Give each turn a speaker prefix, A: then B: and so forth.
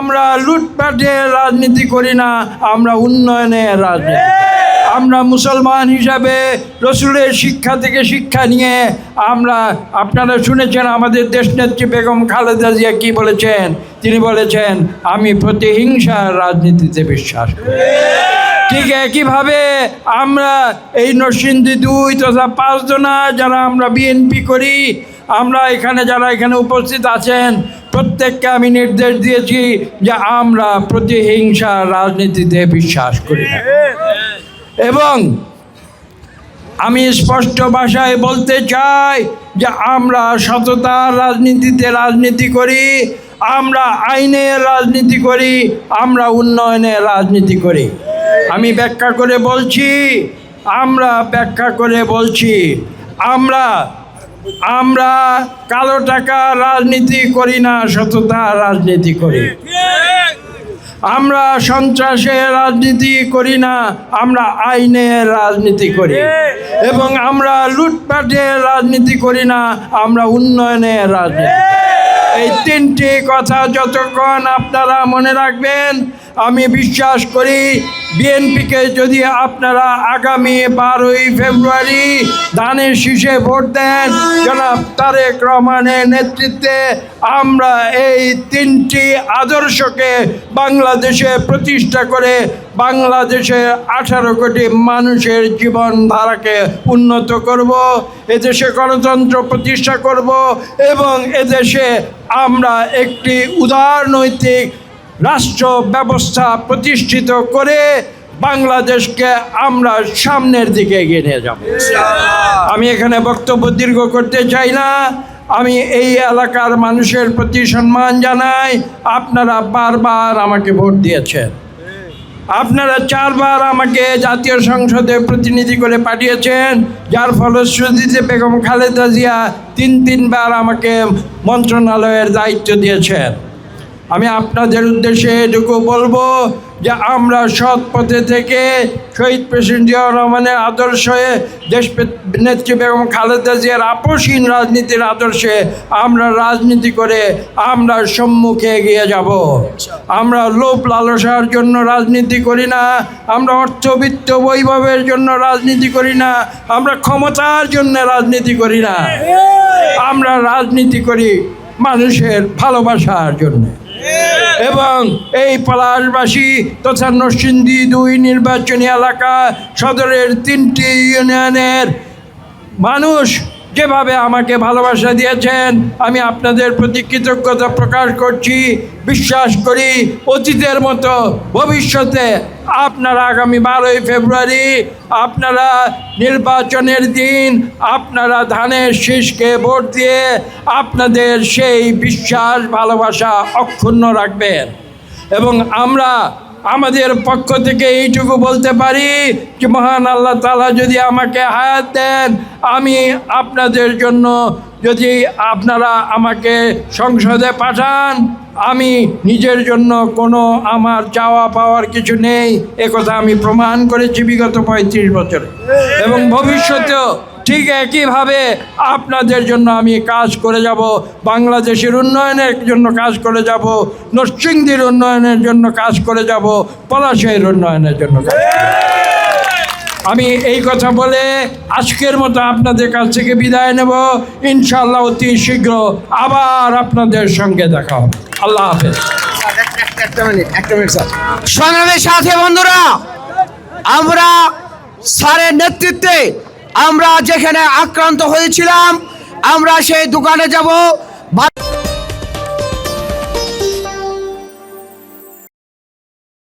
A: আমরা লুটপাটের রাজনীতি করি না, আমরা উন্নয়নের রাজনীতি। আমরা মুসলমান হিসাবে রসুলের শিক্ষা থেকে শিক্ষা নিয়ে আমরা, আপনারা শুনেছেন আমাদের দেশনেত্রী বেগম খালেদা জিয়া কী বলেছেন। তিনি বলেছেন, আমি প্রতিহিংসার রাজনীতিতে বিশ্বাস করি। ঠিক একইভাবে আমরা এই নরসিংদী 2 তথা 5 জনা যারা আমরা বিএনপি করি, আমরা এখানে যারা এখানে উপস্থিত আছেন প্রত্যেককে আমি নির্দেশ দিয়েছি যে আমরা প্রতিহিংসার রাজনীতিতে বিশ্বাস করি না। এবং আমি স্পষ্ট ভাষায় বলতে চাই যে আমরা সততার রাজনীতিতে রাজনীতি করি, আমরা আইনের রাজনীতি করি, আমরা উন্নয়নের রাজনীতি করি। আমি ব্যাখ্যা করে বলছি, আমরা কালো টাকা রাজনীতি করি না, সততার রাজনীতি করি। আমরা সন্ত্রাসের রাজনীতি করি না, আমরা আইনের রাজনীতি করি। এবং আমরা লুটপাটের রাজনীতি করি না, আমরা উন্নয়নের রাজনীতি। এই 3টি কথা যতক্ষণ আপনারা মনে রাখবেন, আমি বিশ্বাস করি বিএনপিকে যদি আপনারা আগামী 12ই ফেব্রুয়ারি ধানের শীষে ভোট দেন, জনাব তারেক রহমানের নেতৃত্বে আমরা এই 3টি আদর্শকে বাংলাদেশে প্রতিষ্ঠা করে বাংলাদেশের 18 কোটি মানুষের জীবনধারাকে উন্নত করব, এদেশে গণতন্ত্র প্রতিষ্ঠা করব এবং এদেশে আমরা একটি উদারনৈতিক রাষ্ট্র ব্যবস্থা প্রতিষ্ঠিত করে বাংলাদেশকে আমরা সামনের দিকে এগিয়ে নিয়ে যাব। আমি এখানে বক্তব্য দীর্ঘ করতে চাই না। আমি এই এলাকার মানুষের প্রতি সম্মান জানাই। আপনারা বারবার আমাকে ভোট দিয়েছেন, আপনারা 4 বার আমাকে জাতীয় সংসদে প্রতিনিধি করে পাঠিয়েছেন, যার ফলশ্রুতিতে বেগম খালেদা জিয়া 3 বার আমাকে মন্ত্রণালয়ের দায়িত্ব দিয়েছেন। আমি আপনাদের উদ্দেশ্যে এটুকু বলবো যে আমরা সৎ পথে থেকে শহীদ প্রেসিডেন্ট জিয়াউর রহমানের আদর্শে, দেশ নেত্রী বেগম খালেদা জিয়ার আপসহীন রাজনীতির আদর্শে আমরা রাজনীতি করে আমরা সম্মুখে এগিয়ে যাব। আমরা লোভ লালসার জন্য রাজনীতি করি না, আমরা অর্থবিত্ত বৈভবের জন্য রাজনীতি করি না, আমরা ক্ষমতার জন্য রাজনীতি করি না, আমরা রাজনীতি করি মানুষের ভালোবাসার জন্য। এবং এই পলাশবাসী তথা নরসিংদী 2 নির্বাচনী এলাকা সদরের 3টি ইউনিয়নের মানুষ যেভাবে আমাকে ভালোবাসা দিয়েছেন, আমি আপনাদের প্রতি কৃতজ্ঞতা প্রকাশ করছি। বিশ্বাস করি অতীতের মতো ভবিষ্যতে আপনারা আগামী 12ই ফেব্রুয়ারি আপনারা নির্বাচনের দিন আপনারা ধানের শীষকে ভোট দিয়ে আপনাদের সেই বিশ্বাস ভালোবাসা অক্ষুণ্ণ রাখবেন। এবং আমরা আমাদের পক্ষ থেকে এইটুকু বলতে পারি যে মহান আল্লাহ তাআলা যদি আমাকে হায়াত দেন, আমি আপনাদের জন্য, যদি আপনারা আমাকে সংসদে পাঠান, আমি নিজের জন্য কোনো আমার চাওয়া পাওয়ার কিছু নেই, একথা আমি প্রমাণ করেছি বিগত 35 বছরে। এবং ভবিষ্যতেও ঠিক একইভাবে আপনাদের জন্য আমি কাজ করে যাব, বাংলাদেশের উন্নয়নের জন্য কাজ করে যাব, নরসিংদীর উন্নয়নের জন্য কাজ করে যাব, পলাশের উন্নয়নের জন্য কাজ। আমি এই কথা বলে আজকের মতো আপনাদের কাছ থেকে বিদায় নেব। ইনশাআল্লাহ অতি শীঘ্র আবার আপনাদের সঙ্গে দেখা হবে। আল্লাহ হাফেজ।
B: একটা মিনিট স্যার। সংগ্রামের সাথে বন্ধুরা, আমরা স্যারের নেতৃত্বে আমরা যেখানে আক্রান্ত হয়েছিলাম, আমরা সেই দোকানে যাব,